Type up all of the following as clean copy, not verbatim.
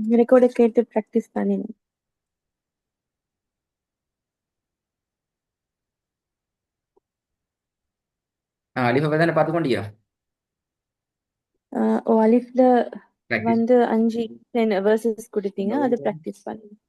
ரெக்கார்டை கேட்டு ப்ராக்டிஸ் பண்ணினேன். அலிஃபை தானே பார்த்து கொண்டியா? அலிஃப்ல ப்ராக்டிஸ். வந்து 5 10 வேர்சஸ் கொடுத்தீங்க, அது ப்ராக்டிஸ் பண்ணினேன்.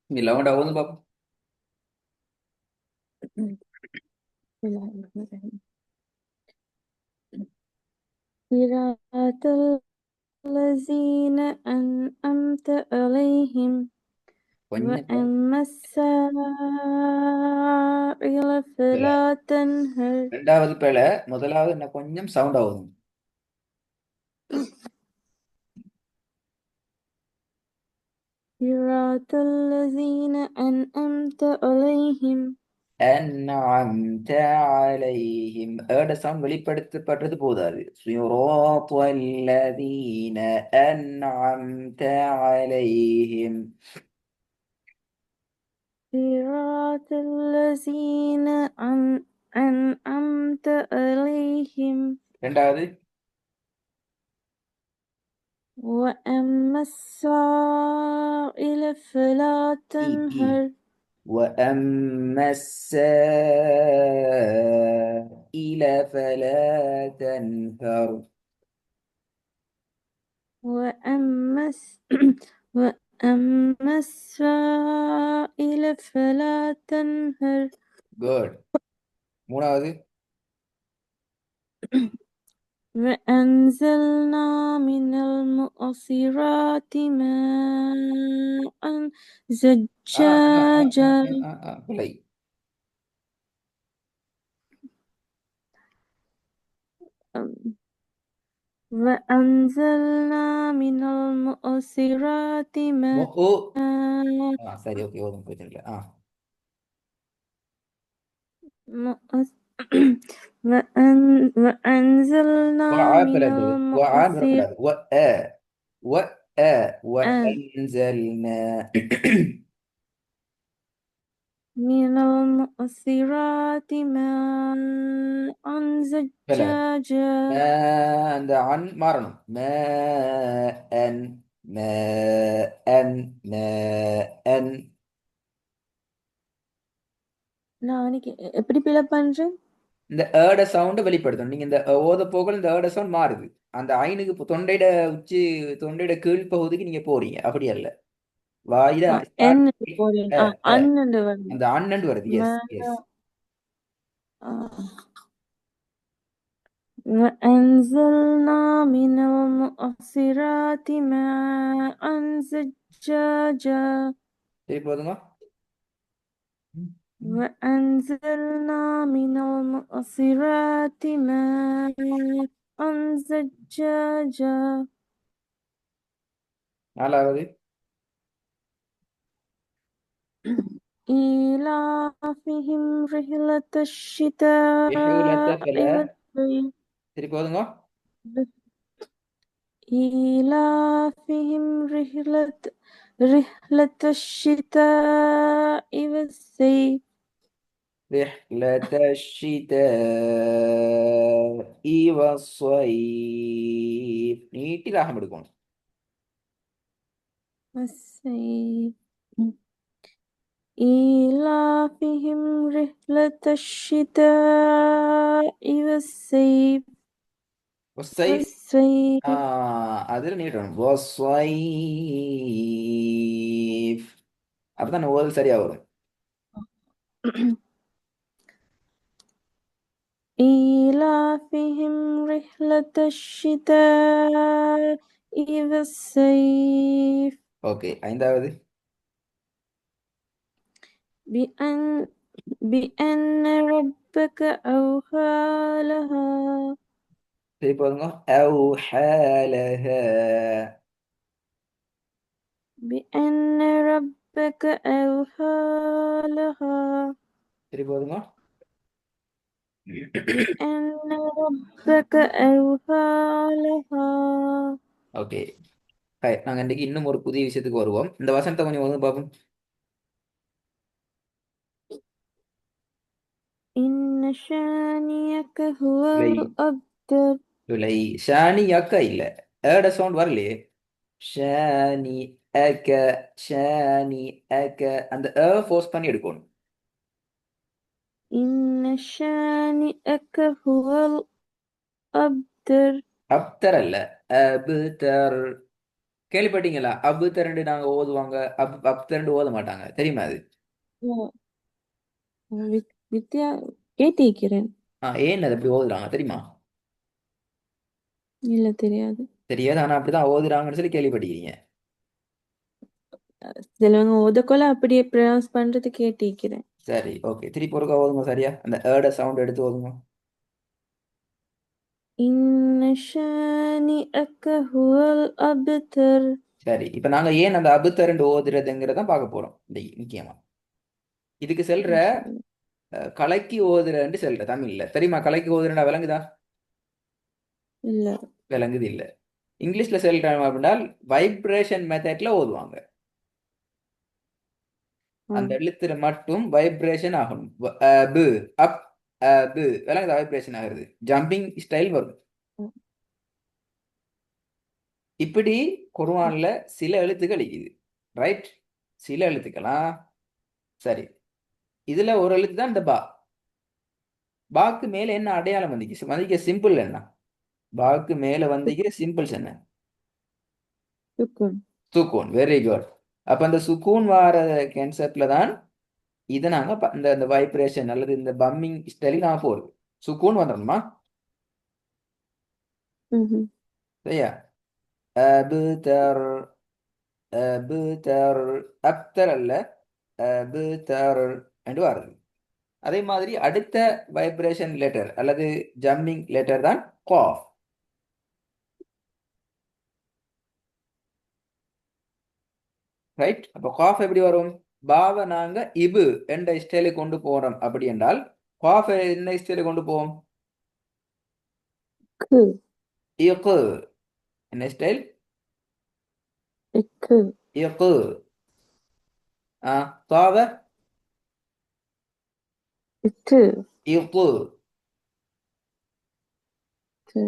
நீ லவுண்டா ஓதும் பாப்போம். صراط الذين أنعمت عليهم கொஞ்சம் وأما السائل பிழை. فلا تنهر. ரெண்டாவது பிழை. முதலாவது என்ன கொஞ்சம் சவுண்ட் ஆகுது. صراط الذين أنعمت عليهم. أنعمت عليهم ஏட சவுண்ட் வெளிப்படுத்தப்படுறது போதாது. صراط الذين أنعمت عليهم. صراط الذين أنعمت عليهم. ரெண்டாவது وأما السائل فلا إي تنهر. وأما السائل فلا تنهر. وأما وأما السائل فلا تنهر. குட். மூணாவது وأنزلنا من المعصرات ماء زجاجا. பிள்ளை. وأنزلنا من المعصرات ماء ஓ சரி, ஓகே, ஓதும் பிரச்சனை இல்லை. مؤس- وأنزلنا من பிறகு ஆன்னு المعصرات. வரக்கூடாது. வ وأنزلنا. من المعصرات ماء பிள்ளை. زجاجا. அந்த அன் மாறணும். An an an. நான் அன்னைக்கு எப்படி பிழை பண்றேன்? இந்த ஏட சவுண்டை வெளிப்படுத்தணும். நீங்க இந்த ஓத போகல இந்த ஏட சவுண்ட் மாறுது. அந்த ஐனுக்கு இப்போ தொண்டையிட உச்சி, தொண்டையிட கீழ் பகுதிக்கு நீங்க போறீங்க. அப்படி அல்ல. வாயில start என்ன பண்ணி, போறேன்? அ, அ. அண்ணன் வந்து அந்த அண்ணன் வருது. Yes yes. وأنزلنا من المعصرات ماء زجاجا. சரி, போதுங்க. وأنزلنا من المعصرات ماء زجاجا. நாலாவது إيلافهم رحلة الشتاء இஹ்லத்தஃபல. والصيف. சரி, போதுங்க. إيلافهم رحلة الشتاء والصيف. رحلة الشتاء والصيف. நீட்டி ராகம் எடுக்கணும். والصيف. إيلافهم رحلة الشتاء والصيف. والصيف. والصيف. அதில் நீட்டணும். والصيف. அப்பதான் ஓது சரியா வரும். إيلافهم رحلة الشتاء والصيف. ஓகே, ஐந்தாவது بأن ربك أوحى لها. சரி, போதுங்க. أوحى لها. بأن ربك أوحى لها. சரி, போதுங்க. بأن ربك أوحى لها. ஓகே. நாங்க இன்னைக்கு இன்னும் ஒரு புதிய விஷயத்துக்கு வருவோம். இந்த வசனத்தை கொஞ்சம் வந்து பார்ப்போம். إن شانئك هو இல்லை الأبتر. இல்லை, ஷானி அக்கா இல்ல. ஏட சவுண்ட் வரலையே. ஷானி அக்க, ஷானி அக்க, அந்த ஃபோர்ஸ் பண்ணி எடுக்கணும். إن شانئك هو الأبتر. அப்தர் அல்ல, அபுதர். கேள்விப்பட்டீங்களா? அபுதர்ண்டு நாங்க ஓதுவாங்க, அப்தர்ண்டு ஓத மாட்டாங்க, தெரியுமா அது? வித்யா கேட்டிருக்கிறேன். ஏன் அது அப்படி ஓதுறாங்க தெரியுமா? இல்ல தெரியாது. தெரியாது, ஆனா அப்படிதான் ஓதுறாங்கன்னு சொல்லி கேள்விப்பட்டிருக்கீங்க. சிலவங்க ஓதக்கொள்ள அப்படியே ப்ரொனவுன்ஸ் பண்றது கேட்டிருக்கிறேன். சரி, ஓகே, திருப்பி ஒருக்கா ஓதுங்க சரியா, அந்த ஏட சவுண்ட் எடுத்து ஓதுங்க. إن شانئك هو الأبتر. சரி, இப்ப நாங்க ஏன் அந்த அபுத்தரண்டு ஓதுறதுங்கிறத பார்க்க போறோம் இன்னைக்கு முக்கியமா. இதுக்கு செல்ற إن شاء الله. கலக்கி ஓதுறன்னு செல்ற தமிழ்ல தெரியுமா? கலக்கி ஓதுறா விளங்குதா? இல்ல. விளங்குது இல்ல. இங்கிலீஷ்ல செல்றோம் அப்படின்னா வைப்ரேஷன் மெத்தட்ல ஓதுவாங்க. ஆ. அந்த எழுத்துல மட்டும் வைப்ரேஷன் ஆகணும். பு, அப், பு, விளங்குதா? வைப்ரேஷன் ஆகுது, ஜம்பிங் ஸ்டைல் வரும். இப்படி குர்ஆன்ல சில எழுத்துக்கள் இருக்குது, ரைட்? சில எழுத்துக்களா? சரி, இதுல ஒரு எழுத்து தான் இந்த பா. பாக்கு மேல என்ன அடையாளம் வந்திக்க சிம்பிள் என்ன? பாக்கு மேல வந்திக்கிற சிம்பிள்ஸ் என்ன? சுக்குன். சுக்கூன். Very good. அப்ப அந்த சுக்கூன் வார கான்செப்ட்ல தான் இதை நாங்க இந்த இந்த வைப்ரேஷன் அல்லது இந்த பம்மிங் ஸ்டைல் நான் போறது. சுக்கூன் வந்துடணுமா? ம்ஹும். சரியா? அபுதர், அபுதர், அப்தர் அல்ல, அபுதர் என்று வருது. அதே மாதிரி அடுத்த வைப்ரேஷன் லெட்டர் அல்லது ஜம்மிங் லெட்டர் தான் காஃப். ரைட்? அப்போ காஃப் எப்படி வரும்? பாவை நாங்க இபு என்ற ஸ்டைலுக்கு கொண்டு போறோம் அப்படி என்றால் காஃப் என்ன ஸ்டைலுக்கு கொண்டு போவோம்? க்கு. இக்கு. என்ன ஸ்டைல்? இக்கு. இக்கு. தாவ இட்டு. இக்கு. ட்டு.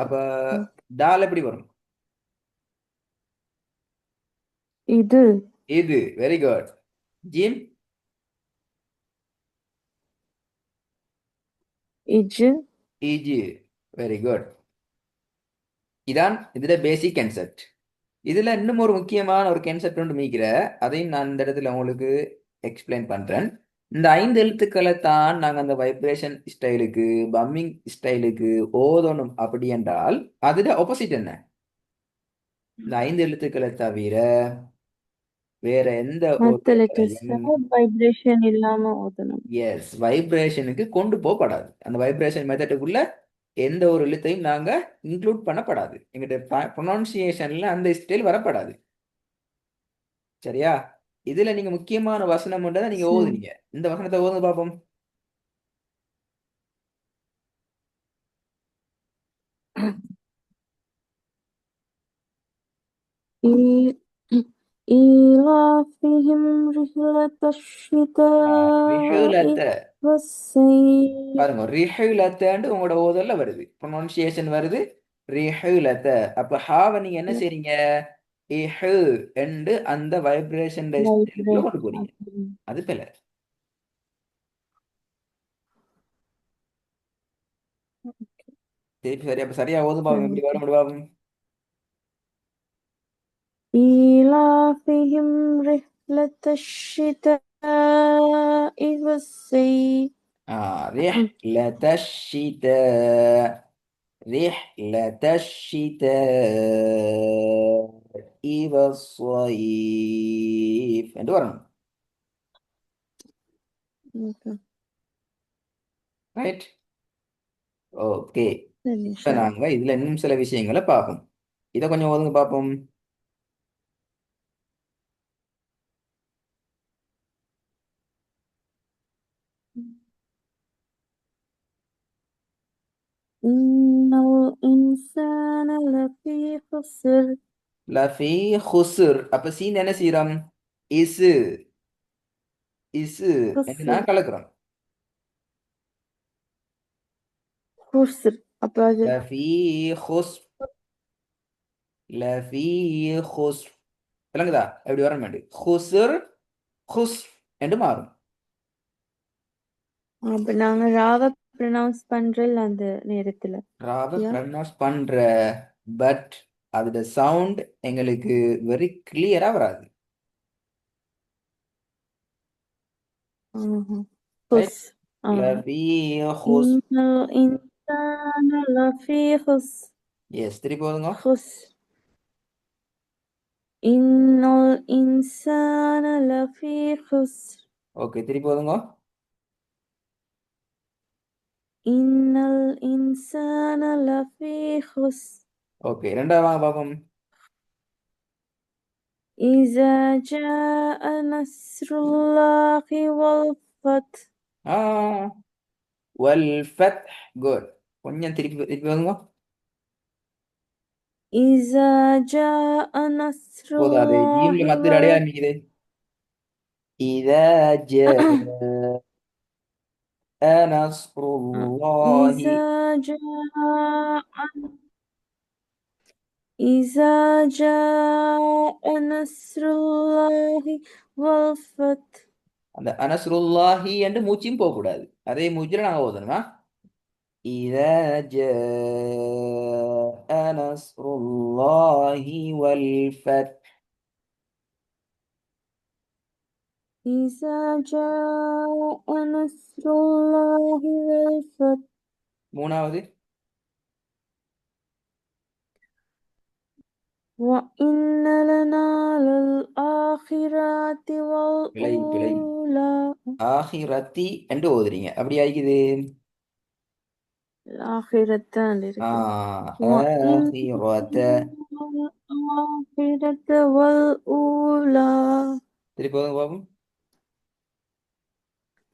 அப்ப டால் எப்படி வரும்? இது. இது. Very good. ஜிம்? இஜு. இஜி. Very good. இதான் இதுல பேசிக் கான்செப்ட். இதுல இன்னும் ஒரு முக்கியமான ஒரு கான்செப்ட் ஒன்று மீக்கிற, அதையும் நான் இந்த இடத்துல உங்களுக்கு எக்ஸ்பிளைன் பண்றேன். இந்த 5 எழுத்துக்களை தான் நாங்க அந்த வைப்ரேஷன் ஸ்டைலுக்கு பம்மிங் ஸ்டைலுக்கு ஓதணும் அப்படி என்றால் அதுல ஆப்போசிட் என்ன? இந்த 5 எழுத்துக்களை தவிர வேற எந்த ஒரு மத்த லெட்டர்ஸ் லெட்டரையும் வைப்ரேஷன் இல்லாம ஓதணும். எஸ் வைப்ரேஷனுக்கு கொண்டு போகப்படாது. அந்த வைப்ரேஷன் மெத்தடுக்குள்ள எந்த ஒரு எழுத்தையும் நாங்க இன்க்ளூட் பண்ணப்படாது. எங்கிட்ட ப்ரொனவுன்சியேஷன்ல அந்த ஸ்டைல் வரப்படாது. சரியா? இதுல நீங்க முக்கியமான வசனம் தான் நீங்க சரி. ஓதுனீங்க. இந்த வசனத்தை ஓதுங்க பார்ப்போம். إي- إيلافهم رحلة الشتاء ரிஹுலத்த. والصيف. பாருங்க, ரிஹுலத்தன்னு உங்களோட ஓதல்ல வருது, ப்ரொனவுன்சியேஷன் வருது ரிஹுலத்த. அப்ப ஹாவை நீங்க என்ன செய்றீங்க? இஹு என்று அந்த வைப்ரேஷன் ஸ்டைலுக்குள்ள கொண்டு போறீங்க. Vibration. அது பில. திருப்பி சரியா? அப்ப சரியா ஓது பாவம், எப்படி வர முடியும்? إيلافهم رحلة الشتاء والصيف. رحلة الشتاء، رحلة الشتاء والصيف என்று வரணும். Okay. ரைட்? ஓகே. சரி, இப்ப சரி. நாங்க இதுல இன்னும் சில விஷயங்களை பார்ப்போம். இதை கொஞ்சம் ஒதுங்க பார்ப்போம். إن خسر லஃபி ஹுசுர். அப்ப சீன் என்ன செய்யறோம்? இசு இசு என்று خسر நான் கலக்குறோம். خسر அப்ப அது லஃபி ஹுஸ் லஃபி ஹுஸ். விளங்குதா? எப்படி வர மாட்டேன். ஹுசுர் ஹுஸ் என்று மாறும். அப்ப நாங்க ராவ ப்ரொனவுன்ஸ் பண்றோம் அந்த நேரத்துல. ராவ யா ப்ரொனவுன்ஸ் பண்ற, பட் அதோட சவுண்ட் எங்களுக்கு வெரி கிளியரா வராது. ரைட்? خس Luffy who's. إن الإنسان لفي خسر எஸ், திருப்பி போதுங்க. خسر إن الإنسان لفي خسر ஓகே, திருப்பி போதுங்க. إن الإنسان لفي خسر ஓகே, ரெண்டாவது வாங்க பாப்போம். إذا جاء نصر الله والفتح ஆ வல் ஃபத். குட். கொஞ்சம் திருப்பி திருப்பி போதுங்க. إذا جاء نصر போதாது, ஜீம்ல الله மத்திர அடையா நிக்குது. இதா ஜாஅ நஸ்ருல்லாஹி. إذا جاء نصر الله والفتح அந்த அனஸ்ருல்லாஹி என்று மூச்சியும் போக கூடாது. அதே மூச்சில நாங்க ஓதணுமா? இதா ஜாஅ நஸ்ருல்லாஹி வல் ஃபத். إذا جاء نصر الله والفتح மூணாவது. وإن لنا للآخرة பிழை பிழை. والأولى ஆஹிரத்தி என்று ஓதுறீங்க, அப்படி ஆகிக்குது. الآخرة இருக்கு. وإن ஆஹிரத்த. الآخرة والأولى திருப்பி ஓதுங்க பாப்போம்.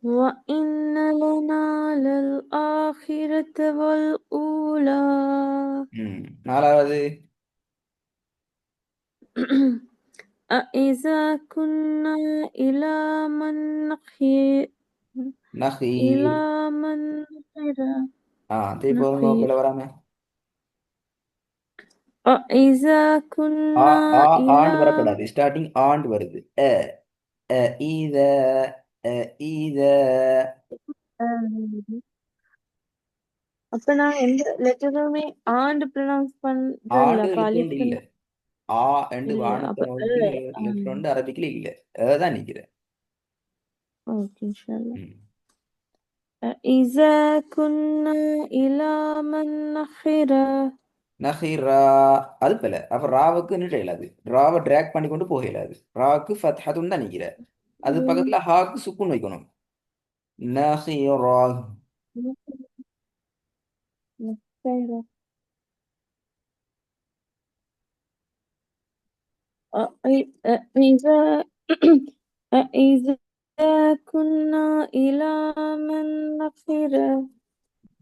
وإن لنا للآخرة والأولى நாலாவது. أإذا كنا إلى من نخير நஹீர். إلى من نخير திருப்பி ஓதுங்க, نخير பிள்ளை வராம. أإذا ஆ كنا ஆ إلى ஆண்டு வரக்கூடாது, ஸ்டார்டிங் ஆண்டு வருது. இத இத. அப்ப நான் எந்த லெட்டருமே ஆண்டு ப்ரொனவுன்ஸ் பண்றேன்ல ஆண்டு அப்ப லெட்டர் அலிஃப் இல்ல. ஆ என்று இல்ல வானத்தை அப்ப நோக்கி லெட்டர் வந்து அரபிக்கில் இல்ல. அதான் நிக்கிறேன். ஓகே இன்ஷால்லா. ம். إذا كنا إلى من نخر நஹீரா. அது பில. அப்ப ராவுக்கு நின்று இயலாது. ராவை ட்ராக் பண்ணி கொண்டு போக இயலாது. ராவுக்கு ஃபத்ஹத்துன்னு தான் நிக்கிற. அது பக்கத்துல ஹாக்கு சுக்குன் வைக்கணும். நஹீரா. نخر إذا إذا كنا إلى من نخر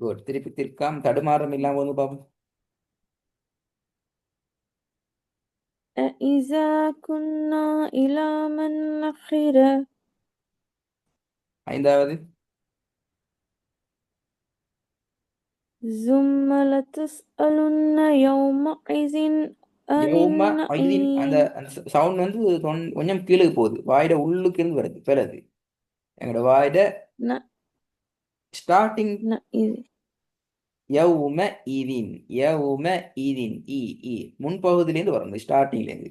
குட். திருப்பி திருக்காம் தடுமாறம் இல்லாம வந்து பாப்போம். إذا كنا إلى من نخر ஐந்தாவது. ثم لتسألن يومئذ عن யௌம ஐதின். அந்த النعيم சவுண்ட் வந்து கொஞ்சம் கீழே போகுது. வாயிட உள்ளுக்கு இருந்து வருது பிறகு. எங்களோட வாயிட ஸ்டார்டிங் نعيم யௌம இதின். யௌம இதின். இ முன்பகுதியிலேருந்து வரணும், ஸ்டார்டிங்ல இருந்து.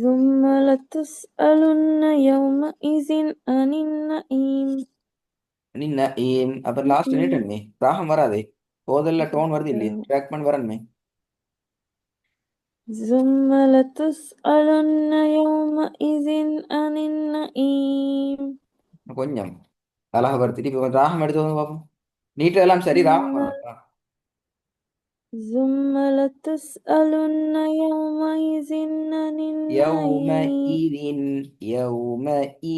ثم لتسألن يومئذ عن النعيم நின்ன அப்புறம் லாஸ்ட் நின்றுமே ராகம் வராதே. போதல்ல டோன் வருது இல்லையே, ட்ராக் பண்ணி வரணுமே. ثم لتسألن يومئذ عن النعيم கொஞ்சம் அழகா வருது. திருப்பி கொஞ்சம் ராகம் எடுத்து வந்து பார்ப்போம். நீட்டு எல்லாம் சரி, ராகம் வரணும். ثم لتسألن يومئذ عن யௌம النعيم இதின். யௌம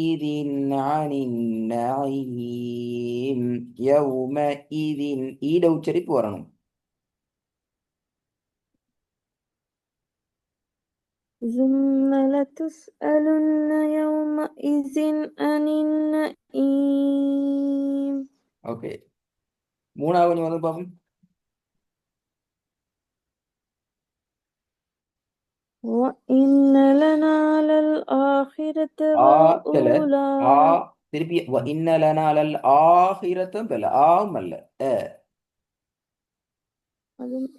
இதின் அனின் நயீம். யௌம இதின் ஈட உச்சரிப்பு வரணும். ثم لتسألن يومئذ عن النعيم. ஓகே, மூணாவது கொஞ்சம் வந்து பார்ப்போம். وإن لنا للآخرة சில والأولى. திருப்பி இன்னலனா அலல் ஆஹிரத்தும் பெல ஆம் அல்ல அதுவும்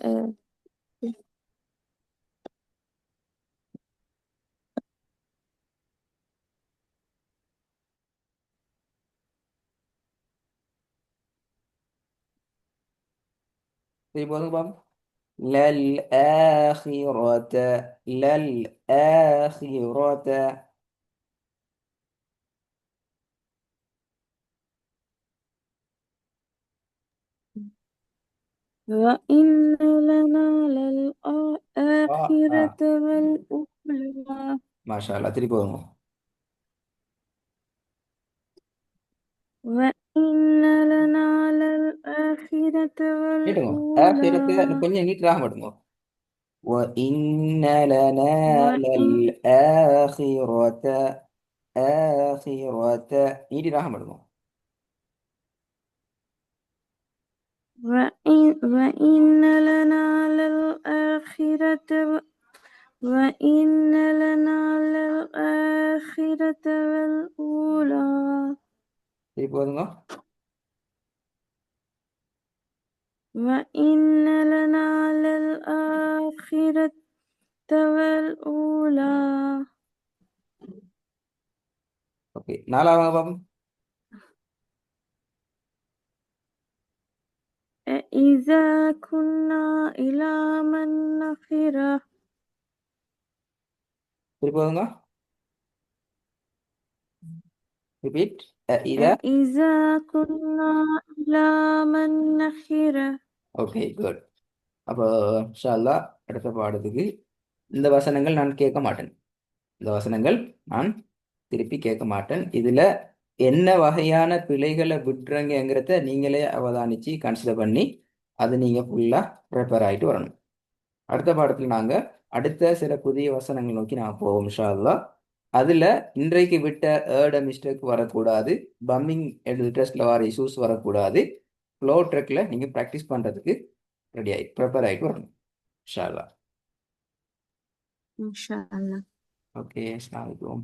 திருப்பி வந்து பார்ப்போம். லல் ஆஹிரத லல் ஆஹிரத وإن لنا للآخرة والأولى. மாஷா அல்லாஹ். திருப்பி வருங்க. وإن لنا للآخرة கேட்டுங்க, والأولى. ஆஹிரத்தை கொஞ்சம் நீட்டராக மாட்டுங்க. وإن لنا وإن للآخرة آخرة நீட்டராக மாட்டுங்க. وإن لنا للآخرة وإن لنا للآخرة والأولى. திருப்பி வருங்க. وإن لنا للآخرة والأولى. ஓகே, நாலாவது பாப்போம். إذا كنا إلى من نخرة. திருப்பி வருங்க. ரிப்பீட். இதா. إذا كنا إلى من نخرة. Okay, good. அப்போ இன்ஷா அல்லாஹ் அடுத்த பாடத்துக்கு இந்த வசனங்கள் நான் கேட்க மாட்டேன். இந்த வசனங்கள் நான் திருப்பி கேட்க மாட்டேன். இதுல என்ன வகையான பிழைகளை விட்டுறங்கிறத நீங்களே அவதானிச்சு கன்சிடர் பண்ணி அது நீங்க ஃபுல்லா ப்ரிப்பேர் ஆகிட்டு வரணும். அடுத்த பாடத்தில் நாங்க அடுத்த சில புதிய வசனங்கள் நோக்கி நான் போவோம் இன்ஷா அல்லாஹ். அதுல இன்றைக்கு விட்ட மிஸ்டேக் வரக்கூடாது, பம்மிங் டெஸ்ட்ல வர இஷ்யூஸ் வரக்கூடாது. ஃப்ளோ ட்ரெக்ல நீங்க ப்ராக்டிஸ் பண்றதுக்கு ரெடி ஆகி ப்ரிப்பேர் ஆகிட்டு வரணும் இன்ஷா அல்லாஹ். إن شاء الله. ஓகே, அஸ்ஸலாமு அலைக்கும்.